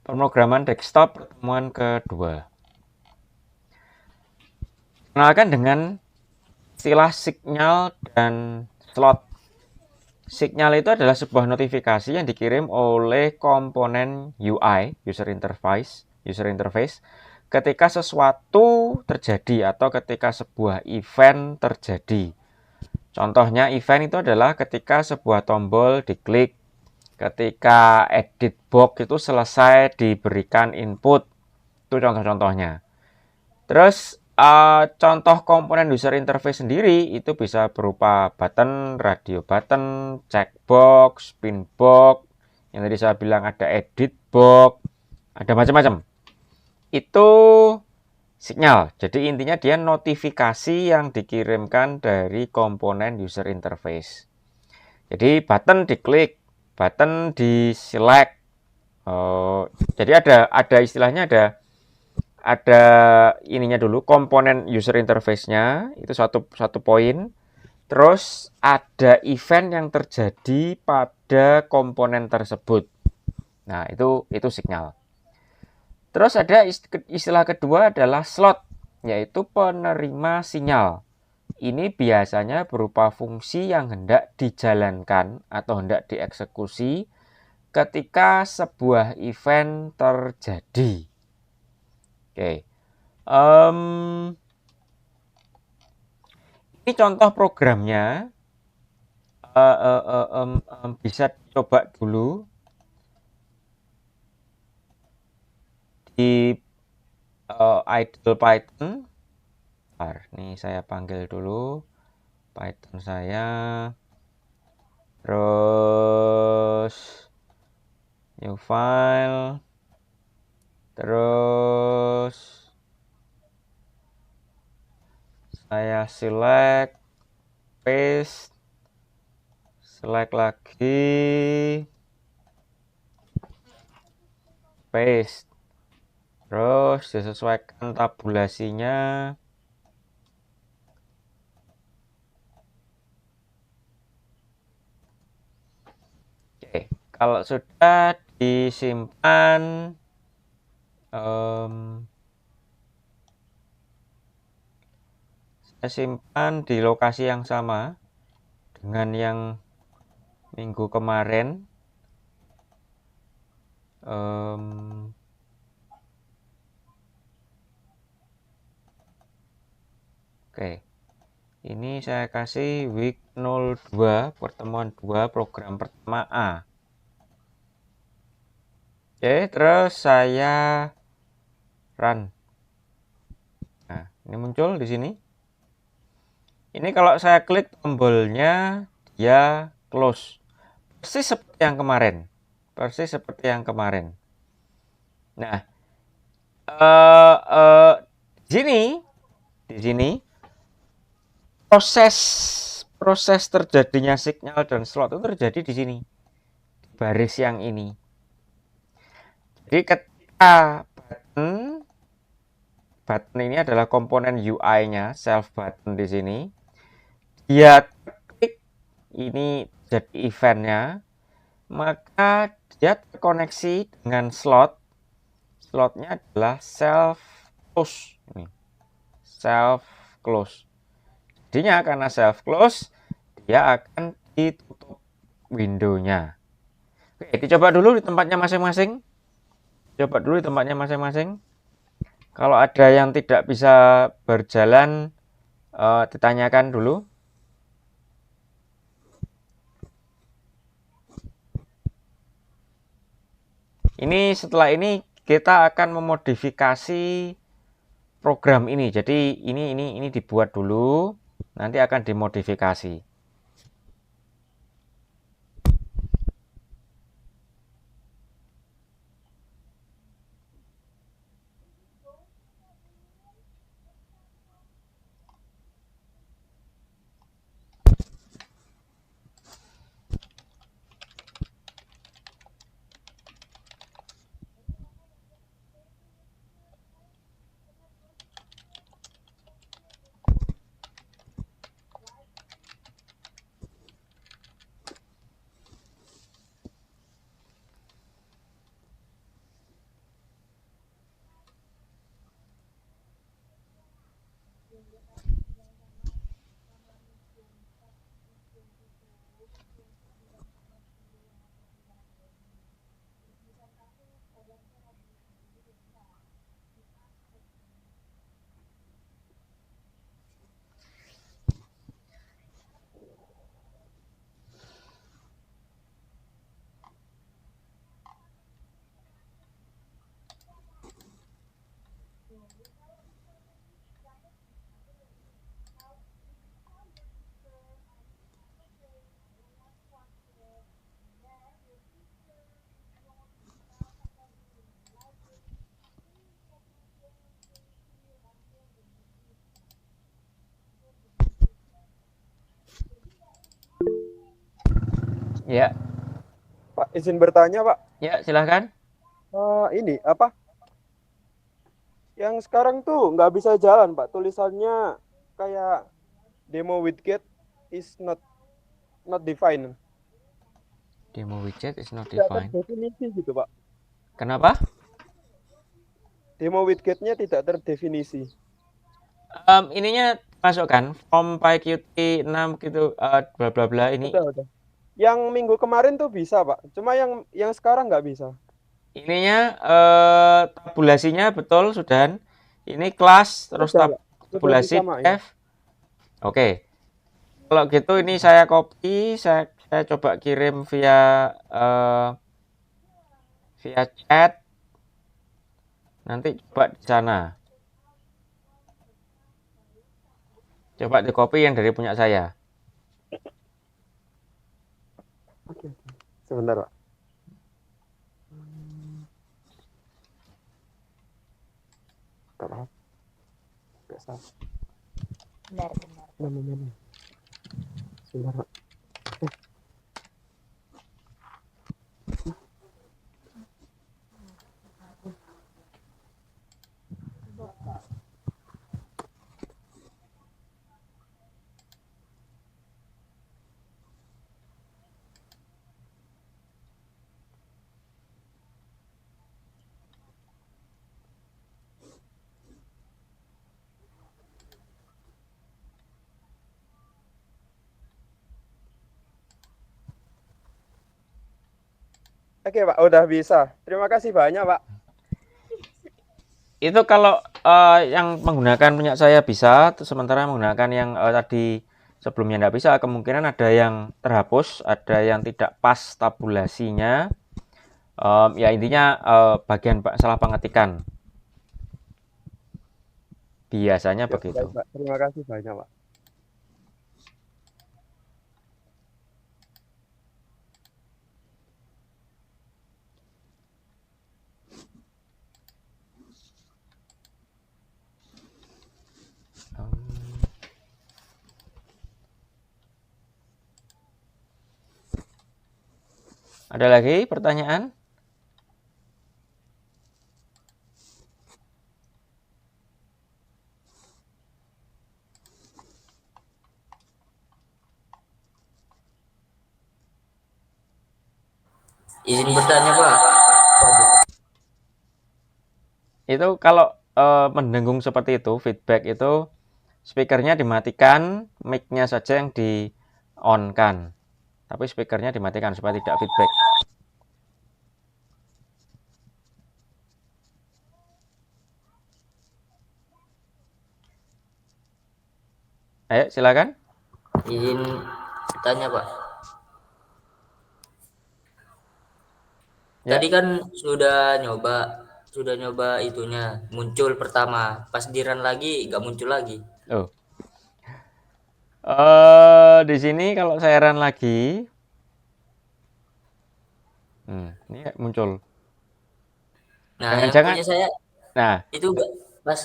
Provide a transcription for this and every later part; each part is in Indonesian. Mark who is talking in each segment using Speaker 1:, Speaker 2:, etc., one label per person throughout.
Speaker 1: Pemrograman desktop pertemuan kedua. Kenalkan dengan istilah signal dan slot. Signal itu adalah sebuah notifikasi yang dikirim oleh komponen UI, user interface, ketika sesuatu terjadi atau ketika sebuah event terjadi. Contohnya event itu adalah ketika sebuah tombol diklik, ketika edit box itu selesai diberikan input. Itu contoh-contohnya. Terus contoh komponen user interface sendiri itu bisa berupa button, radio button, checkbox, pin box, yang tadi saya bilang ada edit box, ada macam-macam. Itu sinyal. Jadi intinya dia notifikasi yang dikirimkan dari komponen user interface. Jadi button diklik, button di select. Jadi ada istilahnya ada ininya dulu, komponen user interface-nya itu satu poin. Terus ada event yang terjadi pada komponen tersebut. Nah, itu signal. Terus ada istilah kedua adalah slot, yaitu penerima sinyal. Ini biasanya berupa fungsi yang hendak dijalankan atau hendak dieksekusi ketika sebuah event terjadi. Oke. Ini contoh programnya. Bisa coba dulu di idle Python. Bentar, nih saya panggil dulu Python saya. Terus new file. Terus saya select, paste, select lagi, paste. Terus disesuaikan tabulasinya. Oke, kalau sudah disimpan, saya simpan di lokasi yang sama dengan yang minggu kemarin. Oke, ini saya kasih week 02 pertemuan 2 program pertama A. Oke, terus saya run. Nah, ini muncul di sini. Ini kalau saya klik tombolnya, dia close. Persis seperti yang kemarin. Persis seperti yang kemarin. Nah, di sini proses terjadinya signal dan slot itu terjadi di sini, di baris yang ini. Jadi ketika button ini adalah komponen UI-nya, self button di sini, dia klik ini jadi eventnya, maka dia terkoneksi dengan slot. Slotnya adalah self close ini, self close. Jadinya karena self close, dia akan ditutup windownya. Oke, dicoba dulu di tempatnya masing-masing. Coba dulu di tempatnya masing-masing. Kalau ada yang tidak bisa berjalan, ditanyakan dulu. Ini setelah ini kita akan memodifikasi program ini. Jadi ini dibuat dulu, nanti akan dimodifikasi. Ya,
Speaker 2: Pak, izin bertanya, Pak.
Speaker 1: ya silahkan.
Speaker 2: Ini apa? Yang sekarang tuh nggak bisa jalan, Pak. Tulisannya kayak demo widget is not defined.
Speaker 1: Demo widget is not
Speaker 2: Tidak
Speaker 1: defined.
Speaker 2: terdefinisi gitu, Pak.
Speaker 1: Kenapa?
Speaker 2: Demo widgetnya tidak terdefinisi.
Speaker 1: Ininya masukkan from PyQt 6 gitu, bla bla bla ini.
Speaker 2: Udah. Yang minggu kemarin tuh bisa, Pak. Cuma yang sekarang nggak bisa.
Speaker 1: Ininya tabulasinya betul sudah. Ini kelas terus
Speaker 2: Udah, Pak. Sudah
Speaker 1: tabulasi
Speaker 2: disamain.
Speaker 1: def. Oke. Kalau gitu ini saya copy, saya coba kirim via chat. Nanti coba di sana. Coba di copy yang dari punya saya.
Speaker 2: Oke. Sebentar, Pak. Nggak apa-apa. Nggak salah.
Speaker 3: Benar.
Speaker 2: Namanya. Sebentar, Pak. Oke, Pak. Udah bisa. Terima kasih banyak, Pak.
Speaker 1: Itu kalau yang menggunakan punya saya bisa, sementara menggunakan yang tadi sebelumnya tidak bisa, kemungkinan ada yang terhapus, ada yang tidak pas tabulasinya. Ya intinya bagian salah pengetikan. Biasanya
Speaker 2: Ya,
Speaker 1: begitu.
Speaker 2: baik, Pak. Terima kasih banyak, Pak.
Speaker 1: Ada lagi pertanyaan?
Speaker 3: Izin bertanya, Pak.
Speaker 1: Itu kalau mendengung seperti itu, feedback itu speakernya dimatikan, mic-nya saja yang di on-kan. Tapi speakernya dimatikan supaya tidak feedback. Ayo silakan.
Speaker 3: Izin bertanya, Pak.
Speaker 1: Ya.
Speaker 3: Tadi kan sudah nyoba itunya, muncul pertama. Pas di run lagi nggak muncul lagi.
Speaker 1: Oh. Di sini kalau saya run lagi, ini muncul.
Speaker 3: Nah, yang
Speaker 1: Jangan-jangan,
Speaker 3: punya saya
Speaker 1: nah,
Speaker 3: itu nggak pas.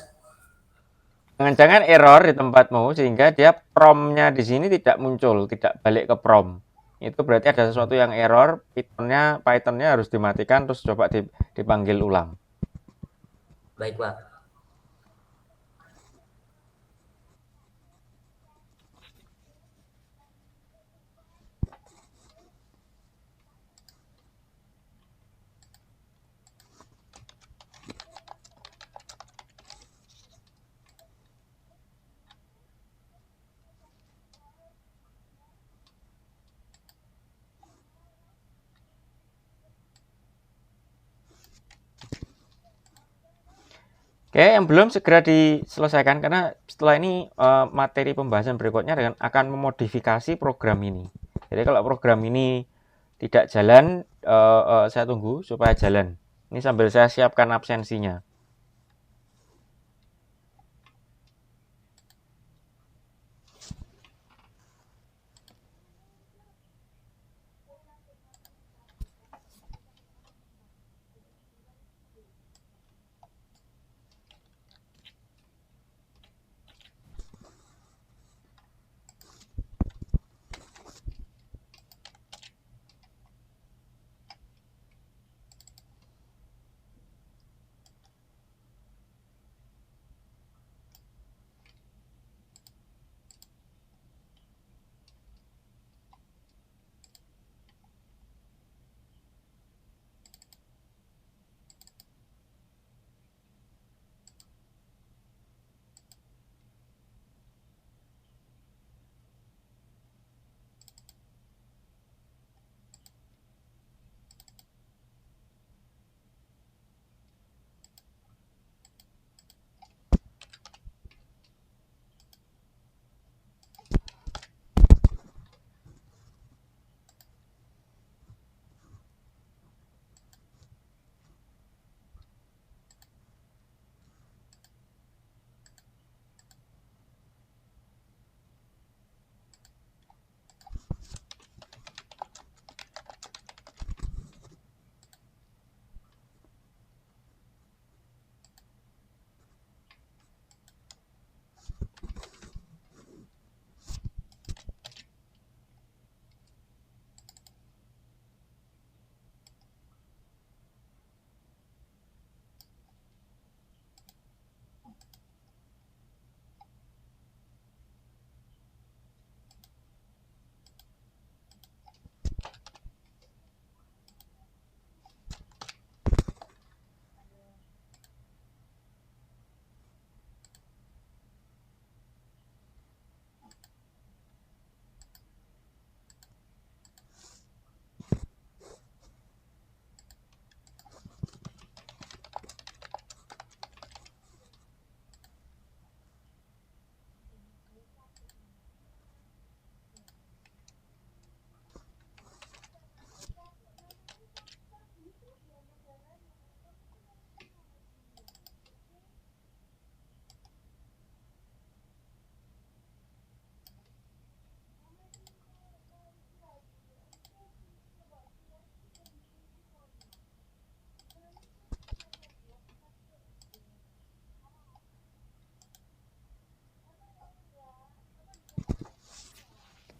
Speaker 1: jangan-jangan error di tempatmu sehingga dia prompt-nya di sini tidak muncul, tidak balik ke prompt. Itu berarti ada sesuatu yang error, Python-nya harus dimatikan terus coba dipanggil ulang.
Speaker 3: Baik, Pak.
Speaker 1: Oke, yang belum segera diselesaikan karena setelah ini materi pembahasan berikutnya akan memodifikasi program ini. Jadi kalau program ini tidak jalan, saya tunggu supaya jalan. Ini sambil saya siapkan absensinya.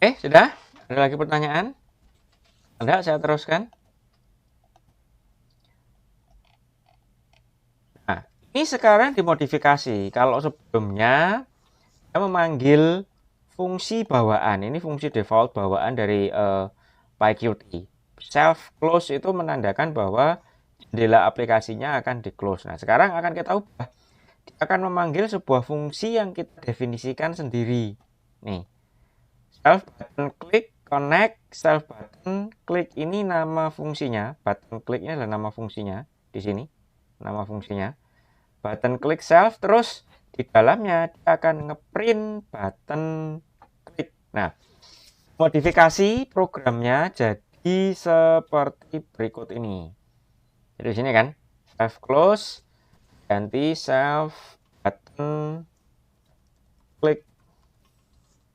Speaker 1: Sudah? Ada lagi pertanyaan? Ada, saya teruskan. Nah, ini sekarang dimodifikasi. Kalau sebelumnya kita memanggil fungsi bawaan. Ini fungsi default bawaan dari PyQt. Self close itu menandakan bahwa jendela aplikasinya akan di close. Nah, sekarang akan kita ubah. Dia akan memanggil sebuah fungsi yang kita definisikan sendiri. Nih, self button click connect self button click ini nama fungsinya. Button click ini adalah nama fungsinya di sini. Nama fungsinya. Button click self, terus di dalamnya dia akan ngeprint button click. Nah, modifikasi programnya jadi seperti berikut ini. Jadi di sini kan self close ganti self button click.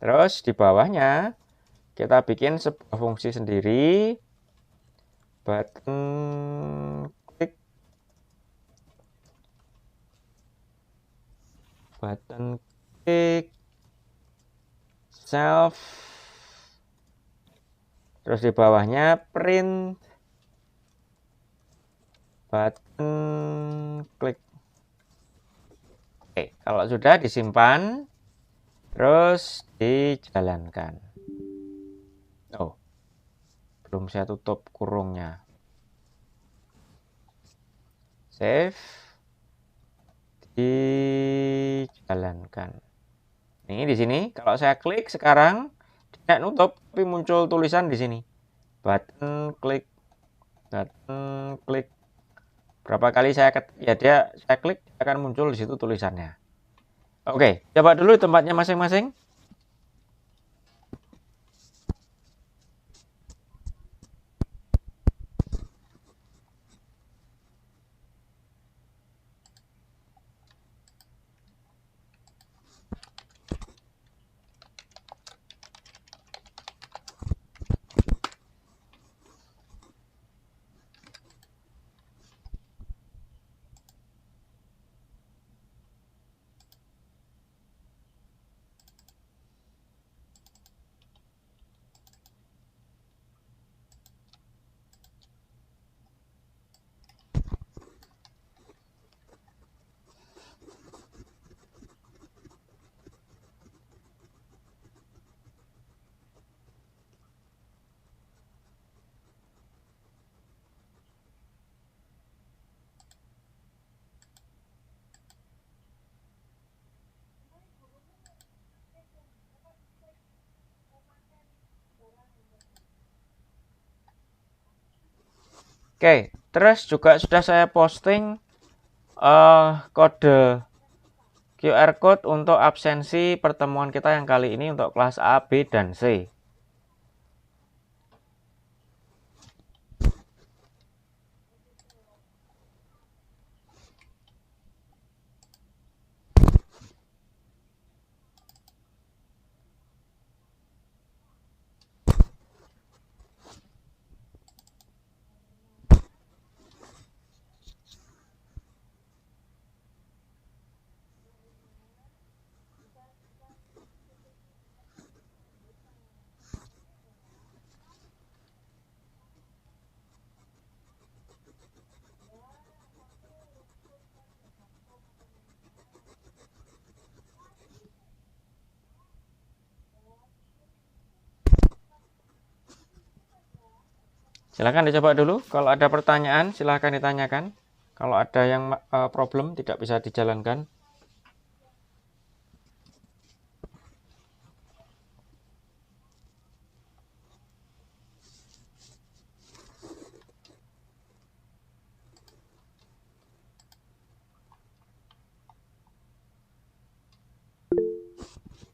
Speaker 1: Terus di bawahnya kita bikin sebuah fungsi sendiri button click self, terus di bawahnya print button click. Oke, kalau sudah disimpan terus dijalankan. Oh, belum saya tutup kurungnya. Save, dijalankan. Ini di sini kalau saya klik sekarang tidak nutup tapi muncul tulisan di sini. Button klik. Berapa kali saya klik akan muncul di situ tulisannya. Oke, coba dulu tempatnya masing-masing. Oke, terus juga sudah saya posting kode QR code untuk absensi pertemuan kita yang kali ini untuk kelas A, B, dan C. Silahkan dicoba dulu. Kalau ada pertanyaan, silahkan ditanyakan. Kalau ada yang problem tidak bisa dijalankan.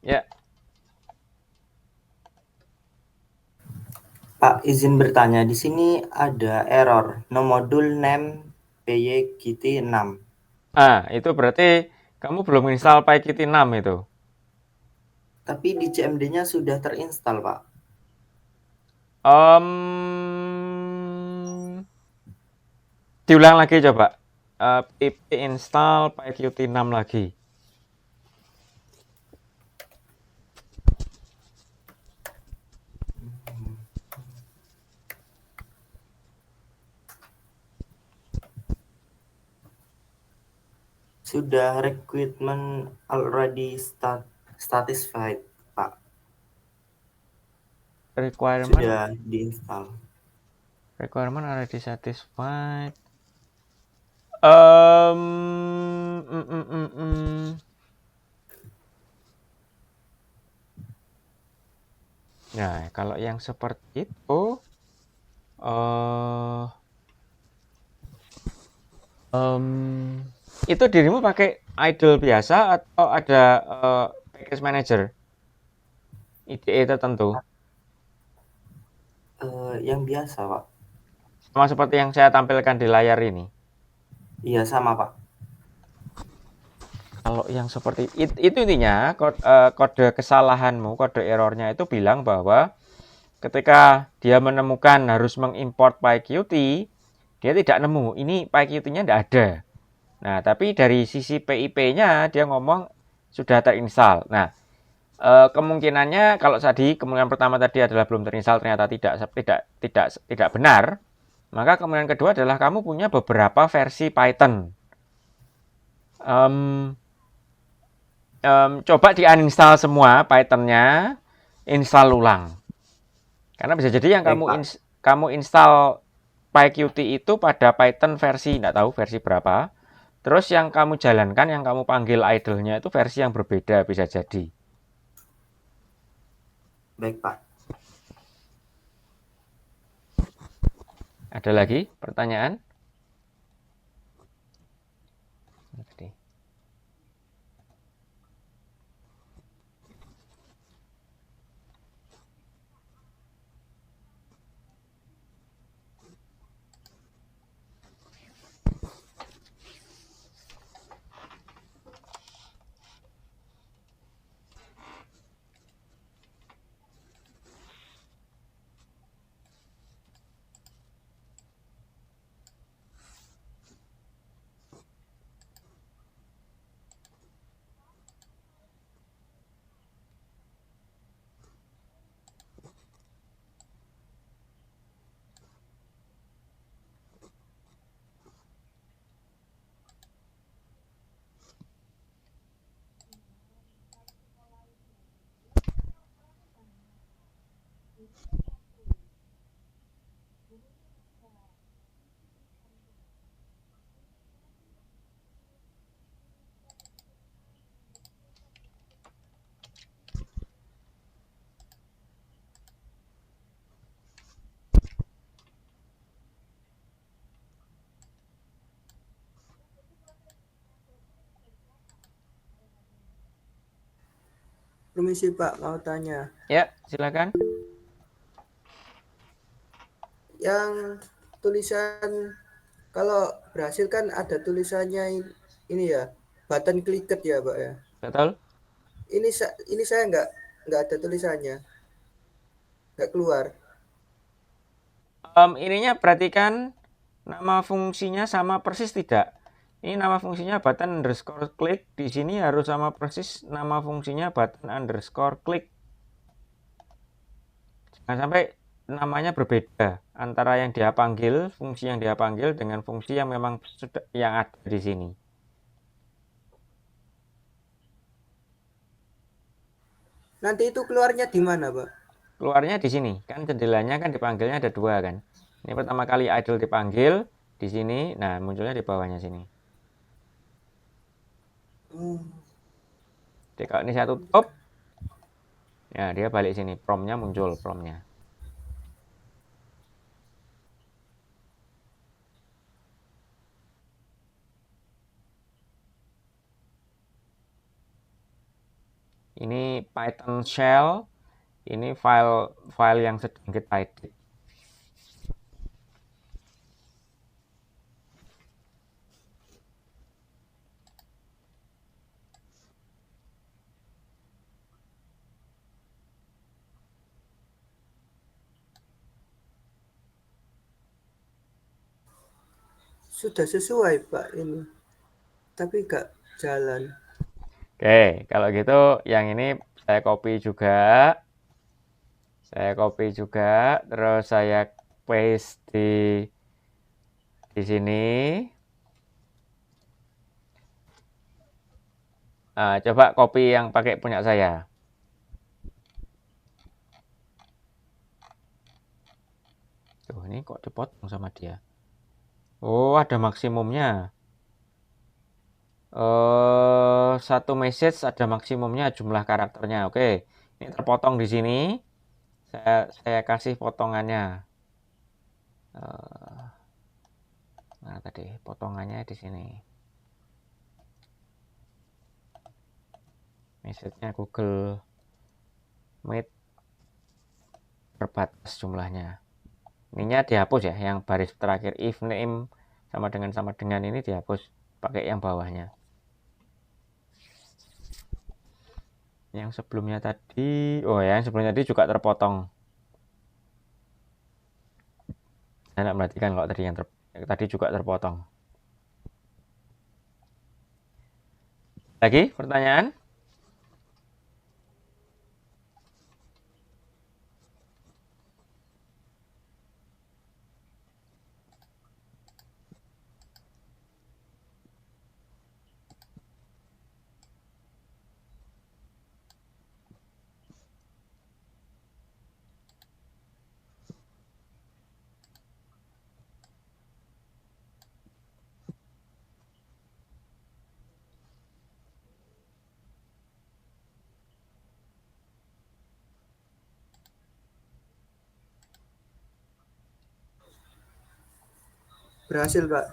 Speaker 1: Ya,
Speaker 4: Pak, izin bertanya, di sini ada error, no module name PYGT6.
Speaker 1: itu berarti kamu belum install PyQt 6 itu.
Speaker 4: Tapi di CMD-nya sudah terinstall, Pak.
Speaker 1: Diulang lagi coba. pip install PyQt 6 lagi.
Speaker 4: Sudah requirement already satisfied, Pak.
Speaker 1: Requirement
Speaker 4: Sudah diinstal.
Speaker 1: already satisfied. Um, mm, mm, mm, mm. Nah, kalau yang seperti em, itu dirimu pakai idle biasa atau ada package manager IDE tertentu?
Speaker 4: Yang biasa, Pak.
Speaker 1: Sama seperti yang saya tampilkan di layar ini.
Speaker 4: Iya, sama, Pak.
Speaker 1: Kalau yang seperti itu intinya kode kesalahanmu, kode errornya itu bilang bahwa ketika dia menemukan harus mengimport PyQt, dia tidak nemu. Ini PyQt-nya tidak ada. Nah, tapi dari sisi PIP-nya dia ngomong sudah terinstall. Nah, kemungkinannya kalau tadi kemungkinan pertama tadi adalah belum terinstall ternyata tidak benar. Maka kemungkinan kedua adalah kamu punya beberapa versi Python. Coba di uninstall semua Python-nya, install ulang. Karena bisa jadi yang
Speaker 4: Baik, Pak.
Speaker 1: kamu install PyQt itu pada Python versi, nggak tahu versi berapa. Terus yang kamu jalankan, yang kamu panggil idle-nya itu versi yang berbeda, bisa jadi.
Speaker 4: Baik, Pak.
Speaker 1: Ada lagi pertanyaan?
Speaker 2: Permisi Pak, mau tanya.
Speaker 1: Ya, silakan.
Speaker 2: Yang tulisan kalau berhasil kan ada tulisannya ini ya, button clicked ya Pak ya.
Speaker 1: Betul.
Speaker 2: Ini saya nggak ada tulisannya, nggak keluar.
Speaker 1: Ininya perhatikan nama fungsinya sama persis tidak? Ini nama fungsinya button underscore click. Di sini harus sama persis nama fungsinya button underscore click. Jangan sampai namanya berbeda antara yang dia panggil, fungsi yang dia panggil dengan fungsi yang memang sudah yang ada di sini.
Speaker 2: Nanti itu keluarnya di mana Pak?
Speaker 1: Keluarnya di sini. Kan jendelanya kan dipanggilnya ada dua kan. Ini pertama kali idle dipanggil di sini. Nah, munculnya di bawahnya sini. Jadi kalau ini saya tutup, ya dia balik sini. Promnya muncul, promnya. Ini Python shell. Ini file yang sedang kita edit.
Speaker 2: Sudah sesuai Pak ini, tapi nggak jalan.
Speaker 1: Oke, kalau gitu yang ini saya copy juga. Terus saya paste di sini. Coba copy yang pakai punya saya. Tuh, ini kok dipotong sama dia. Oh, ada maksimumnya. Satu message ada maksimumnya jumlah karakternya. Oke, ini terpotong di sini. Saya kasih potongannya. Nah, tadi potongannya di sini. Message-nya Google Meet terbatas jumlahnya. Ininya dihapus ya, yang baris terakhir if name sama dengan ini dihapus, pakai yang bawahnya. Yang sebelumnya tadi, yang sebelumnya tadi juga terpotong. Saya tidak perhatikan kalau tadi tadi juga terpotong. Lagi pertanyaan?
Speaker 2: Berhasil, Pak.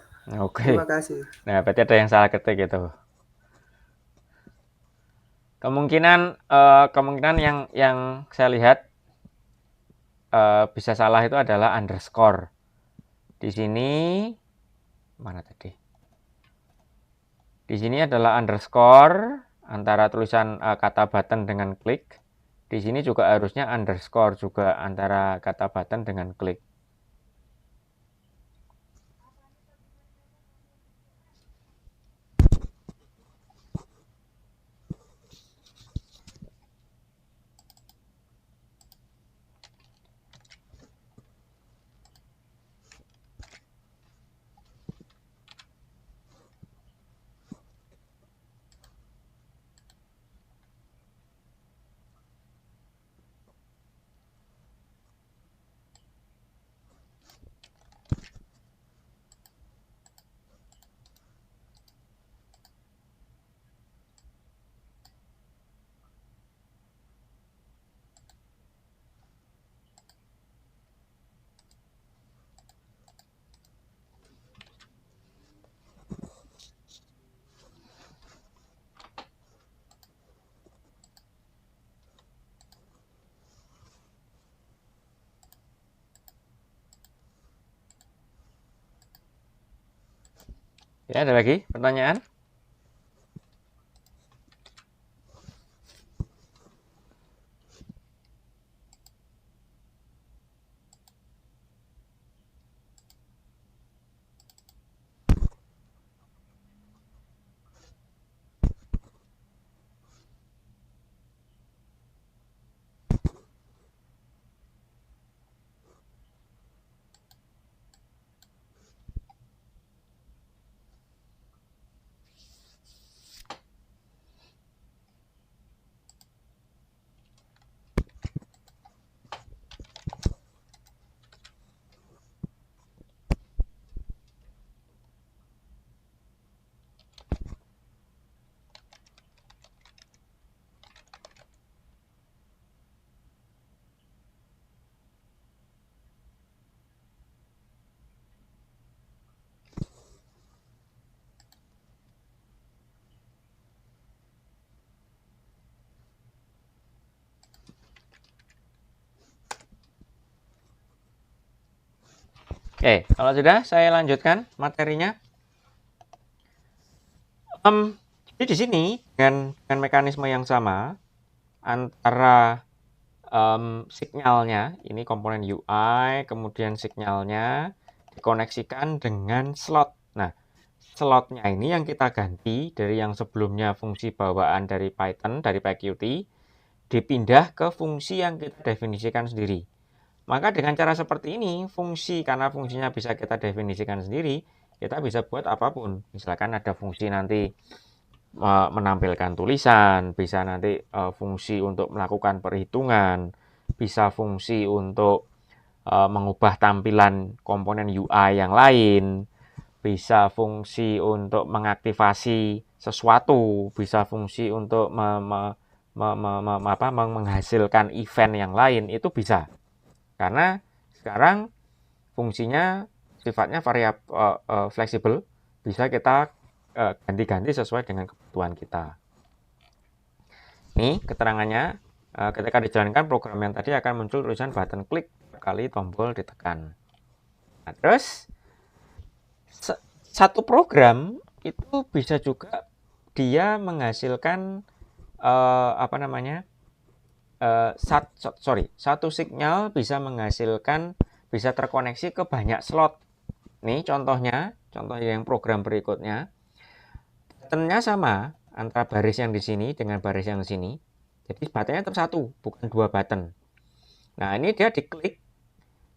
Speaker 1: Oke.
Speaker 2: Terima kasih.
Speaker 1: Nah, berarti ada yang salah ketik gitu. Kemungkinan yang saya lihat bisa salah itu adalah underscore. Di sini mana tadi? Di sini adalah underscore antara tulisan kata button dengan klik. Di sini juga harusnya underscore juga antara kata button dengan klik. Ya, ada lagi pertanyaan? Oke, kalau sudah saya lanjutkan materinya. Jadi di sini dengan mekanisme yang sama antara sinyalnya, ini komponen UI, kemudian sinyalnya dikoneksikan dengan slot. Nah, slotnya ini yang kita ganti dari yang sebelumnya fungsi bawaan dari Python, dari PyQt, dipindah ke fungsi yang kita definisikan sendiri. Maka dengan cara seperti ini, karena fungsinya bisa kita definisikan sendiri, kita bisa buat apapun. Misalkan ada fungsi nanti menampilkan tulisan, bisa nanti fungsi untuk melakukan perhitungan, bisa fungsi untuk mengubah tampilan komponen UI yang lain, bisa fungsi untuk mengaktifasi sesuatu, bisa fungsi untuk menghasilkan event yang lain, itu bisa. Karena sekarang fungsinya sifatnya fleksibel, bisa kita ganti-ganti sesuai dengan kebutuhan kita. Nih keterangannya, ketika dijalankan program yang tadi akan muncul tulisan button klik kali tombol ditekan. Nah, terus satu program itu bisa juga dia menghasilkan satu sinyal bisa menghasilkan, bisa terkoneksi ke banyak slot. Nih contoh yang program berikutnya, buttonnya sama antara baris yang di sini dengan baris yang di sini. Jadi buttonnya tetap satu, bukan dua button. Nah ini dia diklik,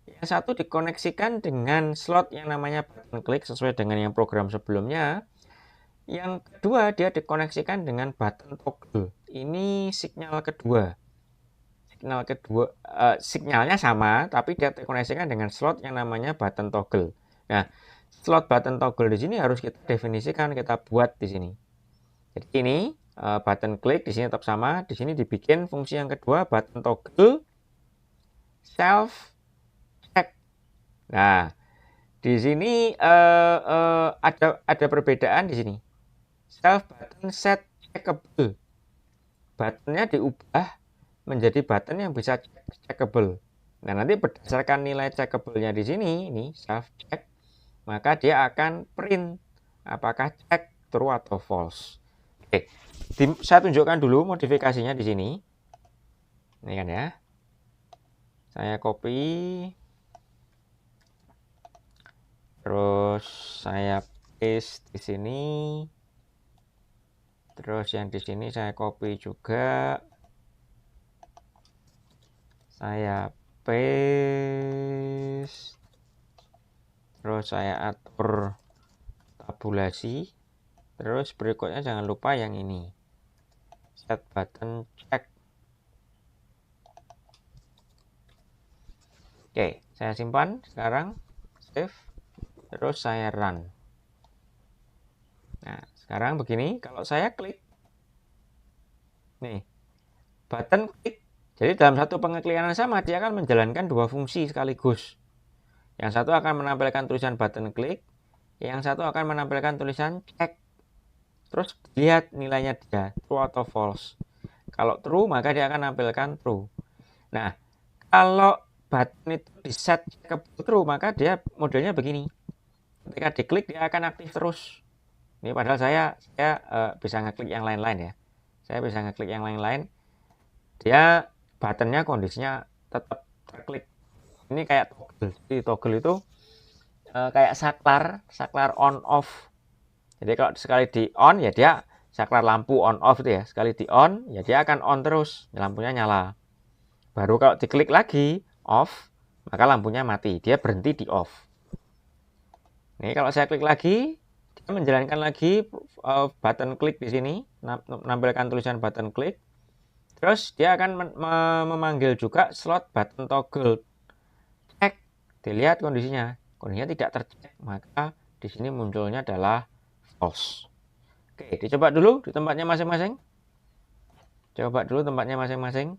Speaker 1: yang satu dikoneksikan dengan slot yang namanya button klik sesuai dengan yang program sebelumnya. Yang kedua dia dikoneksikan dengan button toggle. Ini sinyal kedua. Sinyalnya sama, tapi dia terkoneksikan dengan slot yang namanya button toggle. Nah, slot button toggle di sini harus kita definisikan, kita buat di sini. Jadi ini button klik di sini tetap sama, di sini dibikin fungsi yang kedua button toggle self check. Nah, di sini ada perbedaan di sini. Self button set checkable. Buttonnya diubah menjadi button yang bisa checkable. Nah, nanti berdasarkan nilai checkable-nya di sini, ini self check, maka dia akan print apakah check true atau false. Oke, saya tunjukkan dulu modifikasinya di sini. Ini kan ya. Saya copy. Terus saya paste di sini. Terus yang di sini saya copy juga. Saya paste, terus saya atur tabulasi, terus berikutnya jangan lupa yang ini, set button check. Oke, saya simpan sekarang, save, terus saya run. Nah, sekarang begini, kalau saya klik nih button klik, jadi dalam satu pengeklikan yang sama dia akan menjalankan dua fungsi sekaligus. Yang satu akan menampilkan tulisan button klik, yang satu akan menampilkan tulisan check. Terus lihat nilainya dia, true atau false. Kalau true, maka dia akan menampilkan true. Nah, kalau button itu di set ke true, maka dia modelnya begini. Ketika diklik, dia akan aktif terus. Ini padahal saya bisa ngeklik yang lain-lain ya. Saya bisa ngeklik yang lain-lain. Dia buttonnya kondisinya tetap terklik. Ini kayak toggle. Jadi toggle itu kayak saklar on off. Jadi kalau sekali di on ya dia saklar lampu on off itu ya. Sekali di on ya dia akan on terus, lampunya nyala. Baru kalau diklik lagi off, maka lampunya mati. Dia berhenti di off. Nih kalau saya klik lagi, dia menjalankan lagi button klik di sini, menampilkan tulisan button klik. Terus dia akan memanggil juga slot button toggle. Cek, dilihat kondisinya. Kondisinya tidak tercek, maka di sini munculnya adalah false. Oke, dicoba dulu di tempatnya masing-masing. Coba dulu tempatnya masing-masing.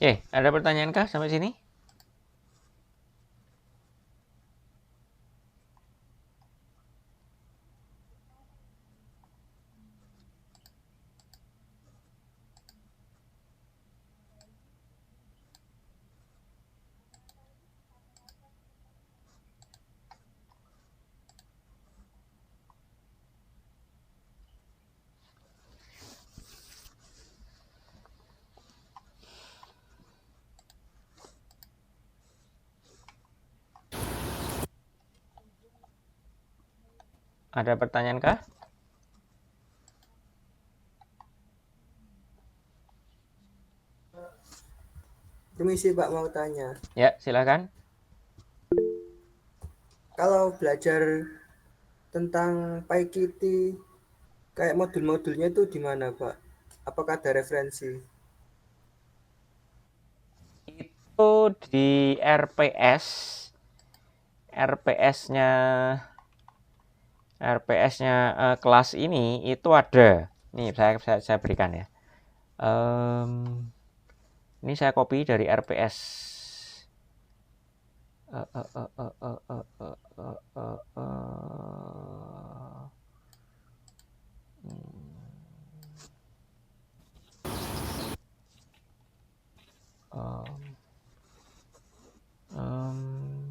Speaker 1: Ada pertanyaan kah sampai sini? Ada pertanyaan kah?
Speaker 2: Permisi Pak, mau tanya.
Speaker 1: Ya, silakan.
Speaker 2: Kalau belajar tentang PyQt kayak modul-modulnya itu di mana Pak? Apakah ada referensi?
Speaker 1: Itu di RPS. RPS-nya RPS-nya kelas ini itu ada. Nih saya berikan ya. Ini saya copy dari RPS.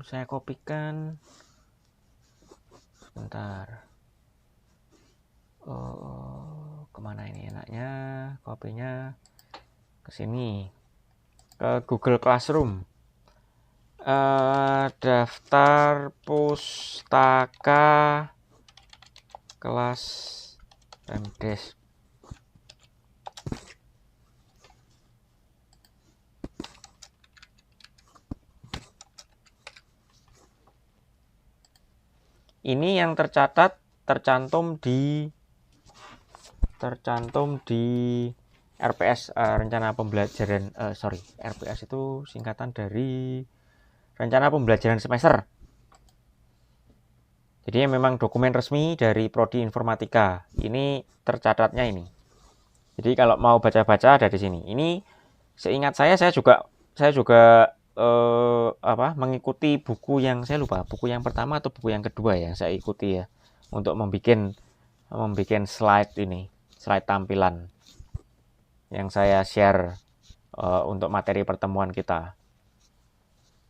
Speaker 1: Saya kopikan. Sebentar. Kemana ini enaknya? Kopinya ke sini. Ke Google Classroom. Daftar pustaka kelas Pemdes. Ini yang tercantum di RPS, rencana pembelajaran. RPS itu singkatan dari rencana pembelajaran semester. Jadi memang dokumen resmi dari Prodi Informatika. Ini tercatatnya ini. Jadi kalau mau baca-baca ada di sini. Ini seingat saya juga mengikuti buku yang saya lupa, buku yang pertama atau buku yang kedua yang saya ikuti ya untuk membuat slide tampilan yang saya share untuk materi pertemuan kita.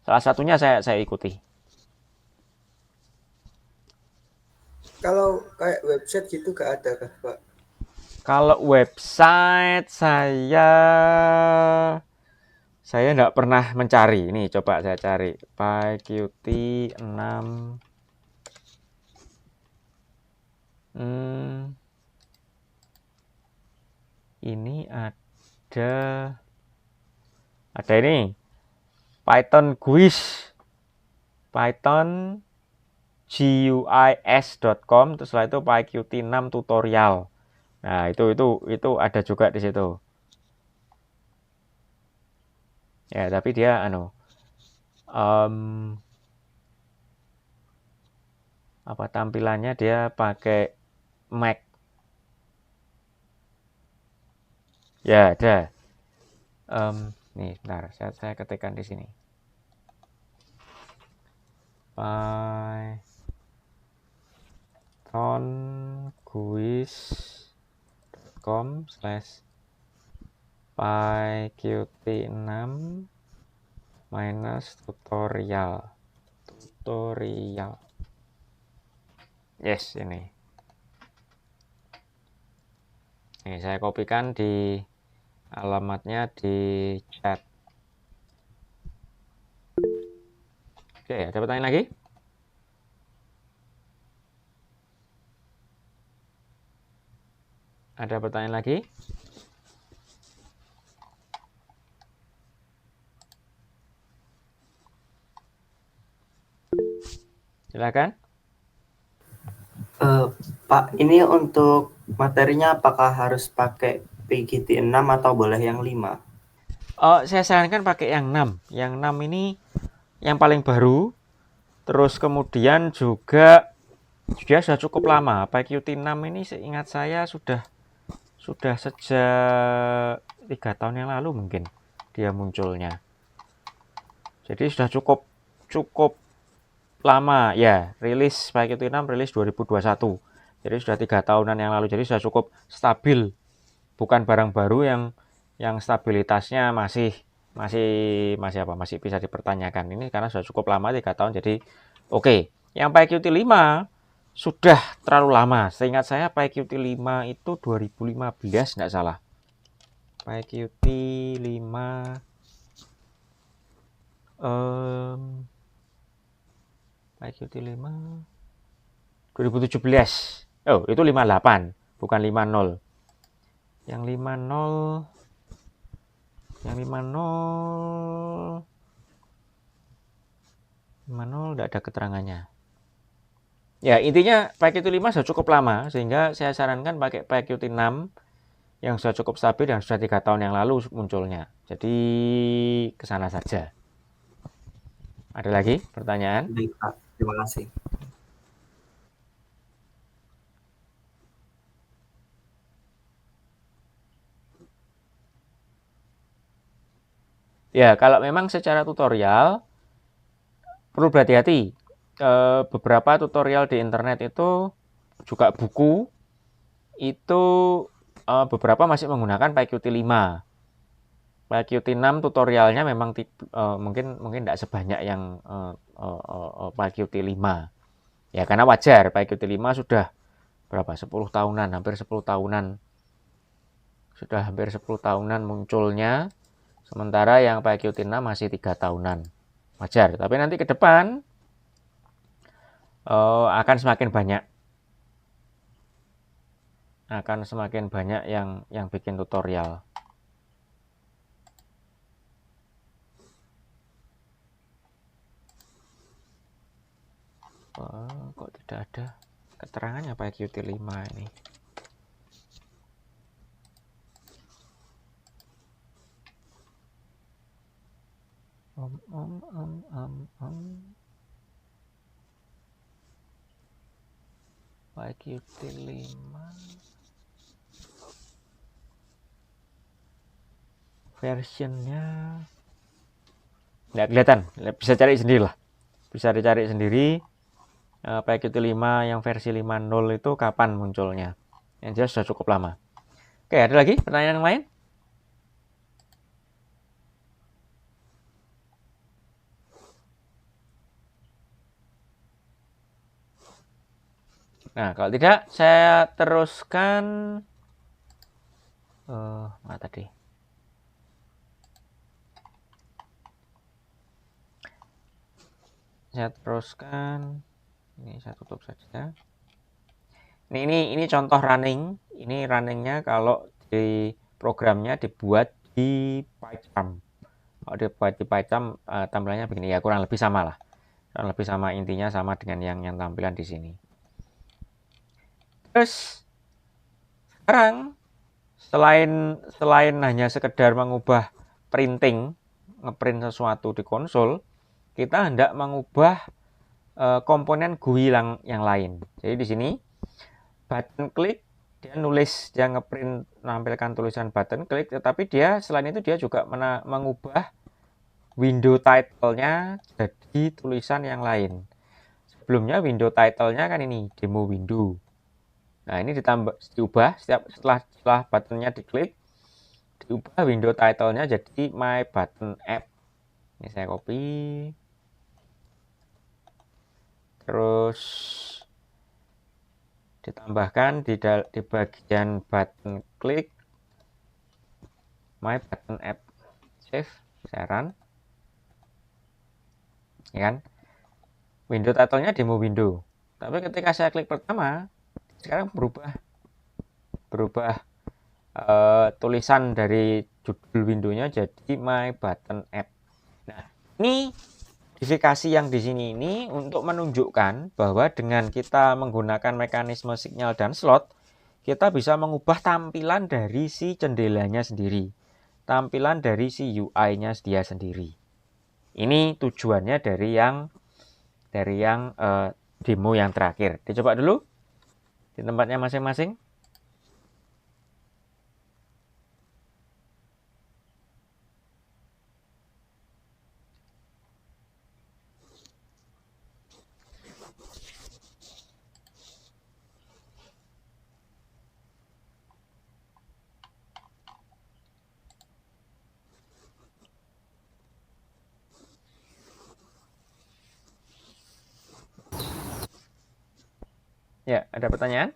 Speaker 1: Salah satunya saya ikuti.
Speaker 2: Kalau kayak website gitu gak ada kah Pak?
Speaker 1: Kalau website saya nggak pernah mencari. Ini coba saya cari PyQt 6. Ini ada ini Python GUIS, Python guis.com, terus setelah itu PyQt 6 tutorial. Nah, itu ada juga di situ. Ya, tapi dia tampilannya dia pakai Mac. Ya, ada. Nih, bentar, saya ketikkan di sini. Python guis.com/pyqt 6 tutorial. Yes, ini. Nih, saya kopikan di alamatnya di chat. Oke, ada pertanyaan lagi? Ada pertanyaan lagi? Silakan.
Speaker 4: Pak, ini untuk materinya apakah harus pakai PyQt 6 atau boleh yang 5?
Speaker 1: Saya sarankan pakai yang 6. Yang 6 ini yang paling baru. Terus kemudian juga dia sudah cukup lama. PyQt 6 ini seingat saya sudah sejak 3 tahun yang lalu mungkin. dia munculnya. Jadi sudah cukup lama ya, rilis PyQt 6 rilis 2021. Jadi sudah 3 tahunan yang lalu. Jadi sudah cukup stabil. Bukan barang baru yang stabilitasnya masih bisa dipertanyakan. Ini karena sudah cukup lama 3 tahun. Jadi oke. Yang PyQt 5 sudah terlalu lama. Seingat saya PyQt 5 itu 2015 enggak salah. PyQt 5 PyQt 5 2017. Oh, itu 58, bukan 50. Yang 50 enggak ada keterangannya. Ya, intinya PyQt 5 sudah cukup lama sehingga saya sarankan pakai PyQt 6 yang sudah cukup stabil dan sudah 3 tahun yang lalu munculnya. Jadi ke sana saja. Ada lagi pertanyaan?
Speaker 4: Baik, Pak. Terima kasih.
Speaker 1: Ya, kalau memang secara tutorial perlu berhati-hati. Beberapa tutorial di internet itu juga buku itu beberapa masih menggunakan PyQt 5. PyQt 6 tutorialnya memang mungkin tidak sebanyak yang PyQt 5. Ya, karena wajar PyQt 5 sudah berapa? 10 tahunan, hampir 10 tahunan. Sudah hampir 10 tahunan munculnya. Sementara yang PyQt 6 masih 3 tahunan. Wajar, tapi nanti ke depan akan semakin banyak yang bikin tutorial. Kok tidak ada keterangannya PyQt 5 ini? PyQt 5 versionnya nggak kelihatan, bisa cari sendiri lah, bisa dicari sendiri. PyQt 5 yang versi 5.0 itu kapan munculnya, yang jelas sudah cukup lama. Oke, ada lagi pertanyaan yang lain? Nah, kalau tidak saya teruskan mana tadi? Saya teruskan. Ini saya tutup saja. Ini contoh running. Ini runningnya kalau di programnya dibuat di PyCharm. Kalau dibuat di PyCharm tampilannya begini ya, kurang lebih sama lah. Kurang lebih sama, intinya sama dengan yang tampilan di sini. Terus sekarang selain hanya sekedar mengubah printing, ngeprint sesuatu di konsol, kita hendak mengubah komponen GUI yang lain. Jadi di sini button click, dia nulis, dia ngeprint menampilkan tulisan button click, tetapi dia selain itu dia juga mengubah window title-nya jadi tulisan yang lain. Sebelumnya window title-nya kan ini demo window. Nah, ini diubah setelah buttonnya diklik, diubah window title-nya jadi my button app. Ini saya copy. Terus ditambahkan di bagian button klik my button app. Save, saya run. Ya kan? Window title-nya demo window. Tapi ketika saya klik pertama, sekarang berubah tulisan dari judul windownya jadi my button app. Nah, ini modifikasi yang di sini ini untuk menunjukkan bahwa dengan kita menggunakan mekanisme signal dan slot, kita bisa mengubah tampilan dari si jendelanya sendiri, tampilan dari si UI-nya dia sendiri. Ini tujuannya dari yang demo yang terakhir. Dicoba dulu di tempatnya masing-masing. Ya, ada pertanyaan?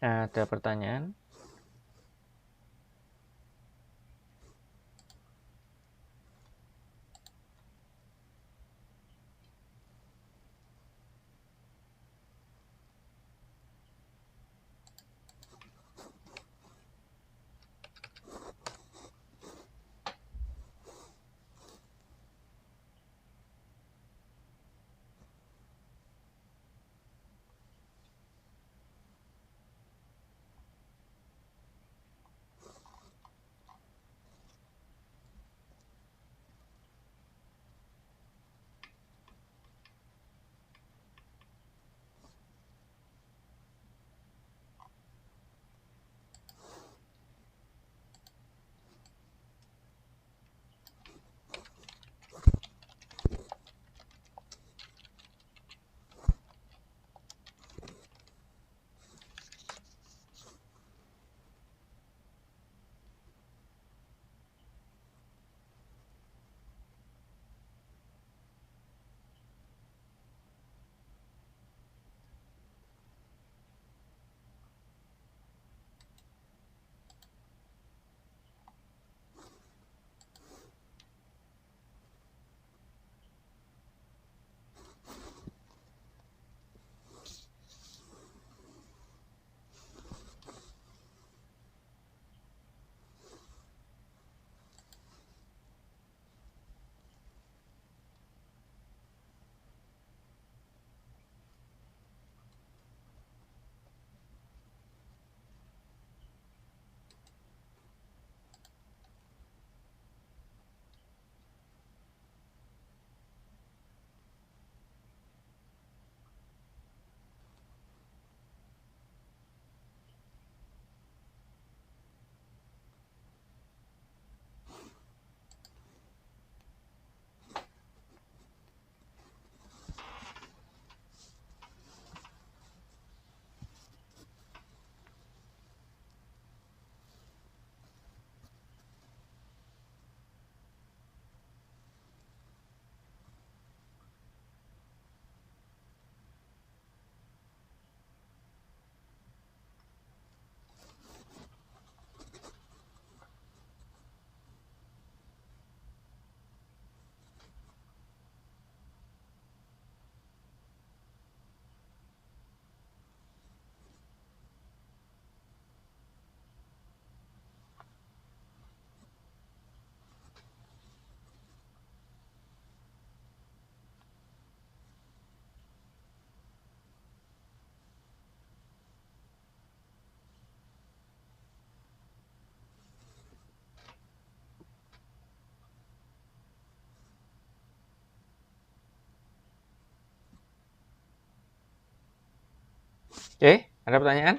Speaker 1: Ada pertanyaan? Oke, ada pertanyaan?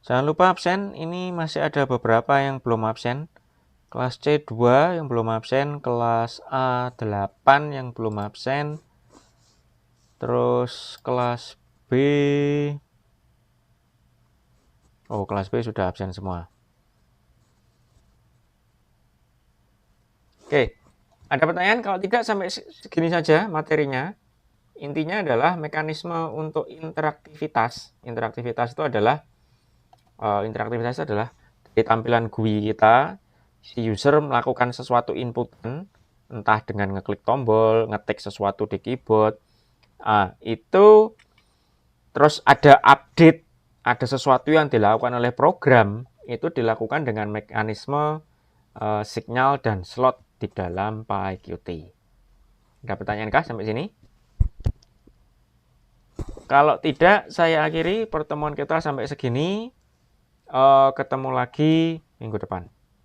Speaker 1: Jangan lupa absen, ini masih ada beberapa yang belum absen. Kelas C2 yang belum absen, kelas A8 yang belum absen, terus kelas B, kelas B sudah absen semua. Oke, ada pertanyaan? Kalau tidak sampai segini saja materinya. Intinya adalah mekanisme untuk interaktivitas. Interaktivitas itu adalah dari tampilan GUI kita, si user melakukan sesuatu inputan, entah dengan ngeklik tombol, ngetik sesuatu di keyboard. Itu terus ada update, ada sesuatu yang dilakukan oleh program, itu dilakukan dengan mekanisme signal dan slot di dalam PyQt. Ada pertanyaan kah sampai sini? Kalau tidak, saya akhiri pertemuan kita sampai segini. Ketemu lagi minggu depan.